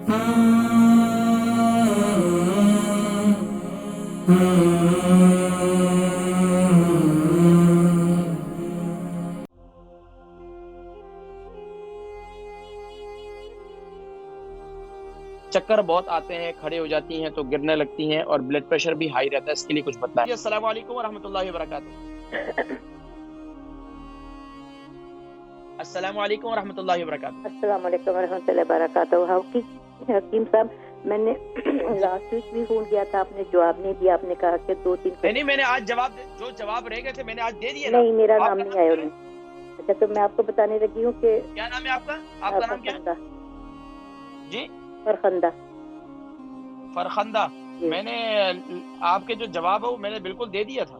چکر بہت آتے ہیں، کھڑے ہو جاتی ہیں تو گرنے لگتی ہیں اور بلڈ پریشر بھی ہائی رہتا ہے، اس کے لیے کچھ بتائیں۔ السلام علیکم ورحمۃ اللہ وبرکاتہ۔ السلام علیکم ورحمۃ اللہ وبرکاتہ۔ السلام علیکم ورحمۃ اللہ وبرکاتہ۔ حکیم صاحب، میں نے لاسٹ ویک بھی فون کیا تھا، آپ نے جواب نہیں دیا، آپ نے کہا کہ 2-3 نہیں، میں نے آج جو جواب رہ گئے تھے میں نے آج دے دیے۔ نہیں، میرا نام نہیں آیا انہیں۔ اچھا، تو میں آپ کو بتانے لگی ہوں کہ کیا نام ہے آپ کا؟ آپ کا نام کیا ہے؟ جی، فرخندہ۔ فرخندہ۔ میں نے آپ کے جو جواب ہے وہ میں نے بالکل دے دیا تھا۔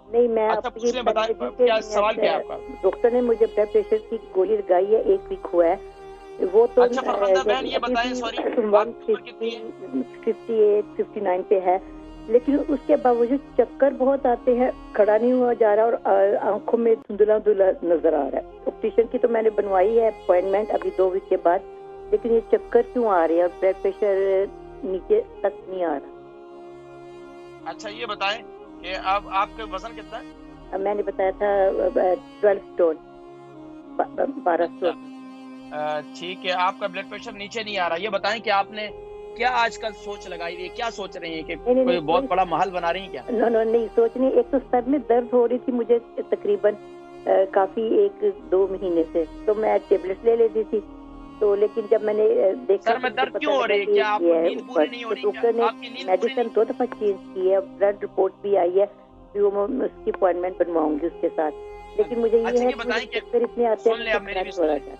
نہیں، میں اچھا، پوچھ لیں، بتائیں کیا سوال کیا ہے آپ کا؟ ڈاکٹر نے مجھے بلڈ پریشر کی گولی لگائی ہے، 1 ویک ہوا ہے وہ تو۔ اچھا فرخندہ بہن، یہ بتائیں، سوری، 158-59 پہ ہے، لیکن اس کے باوجود چکر بہت آتے ہیں، کھڑا نہیں ہوا جا رہا اور آنکھوں میں دھندلا دھندلا نظر آ رہا ہے۔ آپریشن کی تو میں نے بنوائی ہے اپوائنٹمنٹ ابھی 2 ویک کے بعد، لیکن یہ چکر کیوں آ رہے ہیں اور بلڈ پریشر نیچے تک نہیں آ رہا۔ اچھا، یہ بتائیں کہ آپ کا وزن کتنا ہے؟ میں نے بتایا تھا 12 سٹون، 12 سٹون۔ ٹھیک ہے، آپ کا بلڈ پریشر نیچے نہیں آ رہا۔ یہ بتائیں کہ آپ نے کیا آج کل سوچ لگائی ہوئی ہے، کیا سوچ رہی ہیں کہ کوئی بہت بڑا محل بنا رہی ہیں کیا؟ نہیں سوچ نہیں، ایک تو سر میں درد ہو رہی تھی مجھے تقریباً کافی 1-2 مہینے سے، تو میں ٹیبلٹ لے لیتی تھی، تو لیکن جب میں نے دیکھا سر میں درد کیوں ہو رہی ہے؟ کیا آپ کو نیند پوری نہیں ہو رہی؟ ڈاکٹر نے میڈیسن 2 دفعہ چینج کی ہے، بلڈ رپورٹ بھی آئی ہے، وہ میں اس کی اپوائنٹمنٹ بنواؤں گی اس کے ساتھ، لیکن مجھے یہ ہے کہ چکر اتنے آتے ہیں۔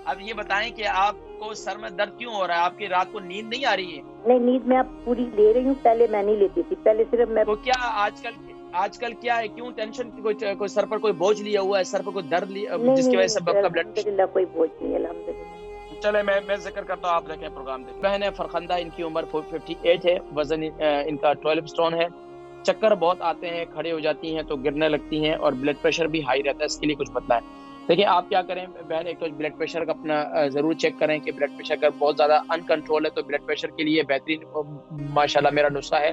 اب یہ بتائیں کہ آپ کو سر میں درد کیوں ہو رہا ہے؟ آپ کی رات کو نیند نہیں آ رہی ہے؟ نہیں، نیند میں اب پوری لے رہی ہوں، پہلے میں نہیں لیتی تھی، پہلے صرف میں۔ تو کیا آج کل کیا ہے، کیوں ٹینشن، کوئی سر پر کوئی بوجھ لیا ہوا ہے، سر پر کوئی درد لیا جس کی وجہ سے آپ کا بلڈ؟ الحمدللہ کوئی بوجھ نہیں، الحمدللہ۔ چلے میں ذکر کرتا ہوں، آپ دیکھیں پروگرام دیکھیں۔ بہن ہے فرخندہ، ان کی عمر 58 ہے، وزن ان کا 12 سٹون ہے، چکر بہت آتے ہیں، کھڑے ہو جاتی ہیں تو گرنے لگتی ہیں اور بلڈ پریشر بھی ہائی رہتا ہے، اس کے لیے کچھ بتلائیں۔ دیکھیں آپ کیا کریں بہن، ایک تو بلڈ پریشر کا اپنا ضرور چیک کریں کہ بلڈ پریشر اگر بہت زیادہ ان کنٹرول ہے تو بلڈ پریشر کے لیے بہترین ماشاءاللہ میرا نسخہ ہے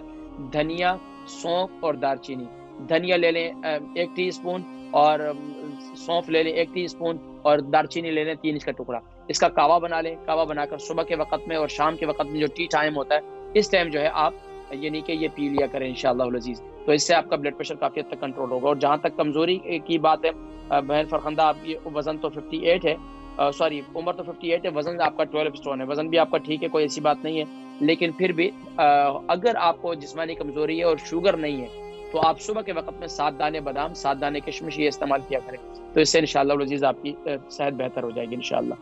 دھنیا، سونف اور دار چینی۔ دھنیا لے لیں 1 ٹی اسپون، اور سونف لے لیں 1 ٹی اسپون، اور دار چینی لے لیں 3 انچ کا ٹکڑا۔ اس کا کعوہ بنا لیں، کعوہ بنا کر صبح کے وقت میں اور شام کے وقت میں جو ٹی ٹائم ہوتا ہے، اس ٹائم جو ہے آپ یعنی کہ یہ پی لیا کریں انشاءاللہ العزیز، تو اس سے آپ کا بلڈ پریشر کافی حد تک کنٹرول ہوگا۔ اور جہاں تک کمزوری کی بات ہے بہن فرخندہ، آپ کی وزن تو 58 ہے، سوری عمر تو 58 ہے، وزن آپ کا 12 سٹون ہے، وزن بھی آپ کا ٹھیک ہے، کوئی ایسی بات نہیں ہے، لیکن پھر بھی اگر آپ کو جسمانی کمزوری ہے اور شوگر نہیں ہے تو آپ صبح کے وقت میں 7 دانے بادام، 7 دانے کشمش یہ استعمال کیا کریں، تو اس سے انشاءاللہ العزیز آپ کی صحت بہتر ہو جائے گی انشاءاللہ۔